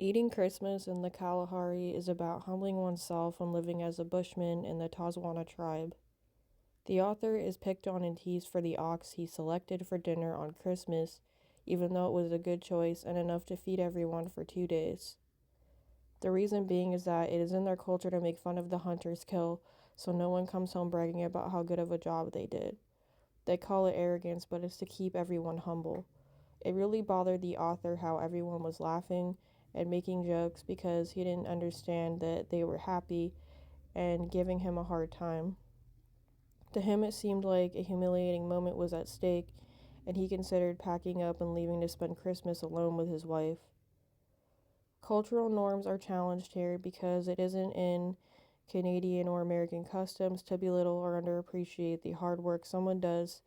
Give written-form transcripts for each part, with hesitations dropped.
Eating Christmas in the Kalahari is about humbling oneself when living as a bushman in the Tazwana tribe. The author is picked on and teased for the ox he selected for dinner on Christmas, even though it was a good choice and enough to feed everyone for 2 days. The reason being is that it is in their culture to make fun of the hunter's kill, so no one comes home bragging about how good of a job they did. They call it arrogance, but it's to keep everyone humble. It really bothered the author how everyone was laughing and making jokes because he didn't understand that they were happy and giving him a hard time. To him, it seemed like a humiliating moment was at stake, and he considered packing up and leaving to spend Christmas alone with his wife. Cultural norms are challenged here because it isn't in Canadian or American customs to belittle or underappreciate the hard work someone does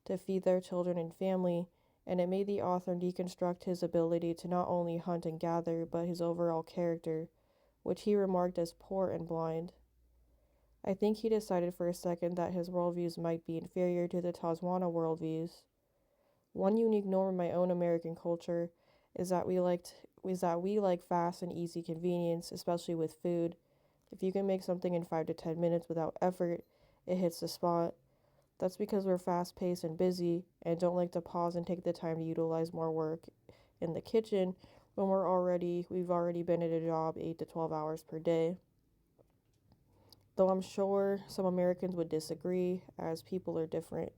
to feed their children and family, and it made the author deconstruct his ability to not only hunt and gather, but his overall character, which he remarked as poor and blind. I think he decided for a second that his worldviews might be inferior to the Tazwana worldviews. One unique norm in my own American culture is that we like fast and easy convenience, especially with food. If you can make something in 5 to 10 minutes without effort, it hits the spot. That's because we're fast paced and busy and don't like to pause and take the time to utilize more work in the kitchen when we've already been at a job 8 to 12 hours per day. Though I'm sure some Americans would disagree, as people are different.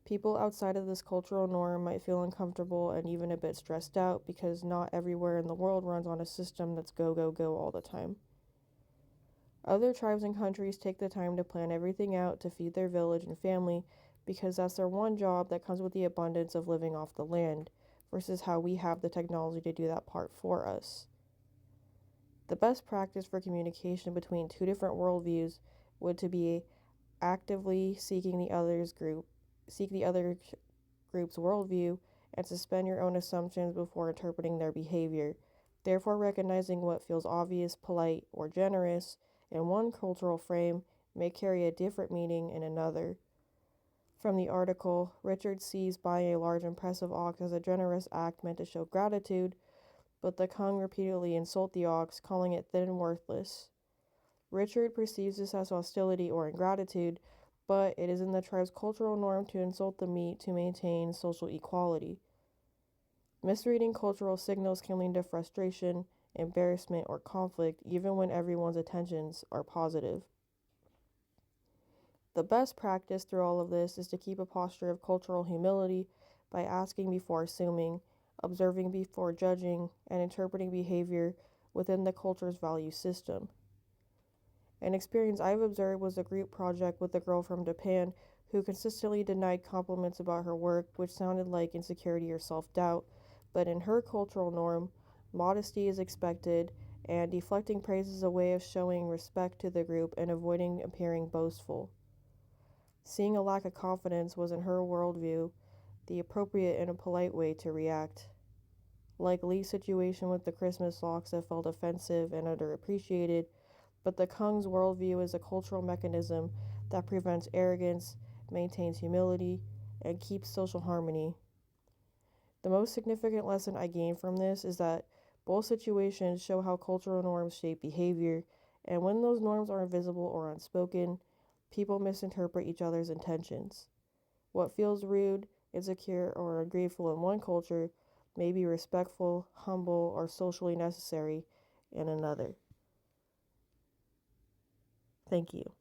People outside of this cultural norm might feel uncomfortable and even a bit stressed out because not everywhere in the world runs on a system that's go, go, go all the time. Other tribes and countries take the time to plan everything out to feed their village and family because that's their one job that comes with the abundance of living off the land, versus how we have the technology to do that part for us. The best practice for communication between two different worldviews would to be actively seek the other group's worldview and suspend your own assumptions before interpreting their behavior, therefore recognizing what feels obvious, polite, or generous in one cultural frame may carry a different meaning in another. From the article, Richard sees buying a large impressive ox as a generous act meant to show gratitude, but the Kung repeatedly insult the ox, calling it thin and worthless. Richard perceives this as hostility or ingratitude, but it is in the tribe's cultural norm to insult the meat to maintain social equality. Misreading cultural signals can lead to frustration, embarrassment, or conflict, even when everyone's intentions are positive. The best practice through all of this is to keep a posture of cultural humility by asking before assuming, observing before judging, and interpreting behavior within the culture's value system. An experience I've observed was a group project with a girl from Japan who consistently denied compliments about her work, which sounded like insecurity or self-doubt, but in her cultural norm, modesty is expected, and deflecting praise is a way of showing respect to the group and avoiding appearing boastful. Seeing a lack of confidence was, in her worldview, the appropriate and a polite way to react. Like Lee's situation with the Christmas locks that felt offensive and underappreciated, but the Kung's worldview is a cultural mechanism that prevents arrogance, maintains humility, and keeps social harmony. The most significant lesson I gained from this is that both situations show how cultural norms shape behavior, and when those norms are invisible or unspoken, people misinterpret each other's intentions. What feels rude, insecure, or ungrateful in one culture may be respectful, humble, or socially necessary in another. Thank you.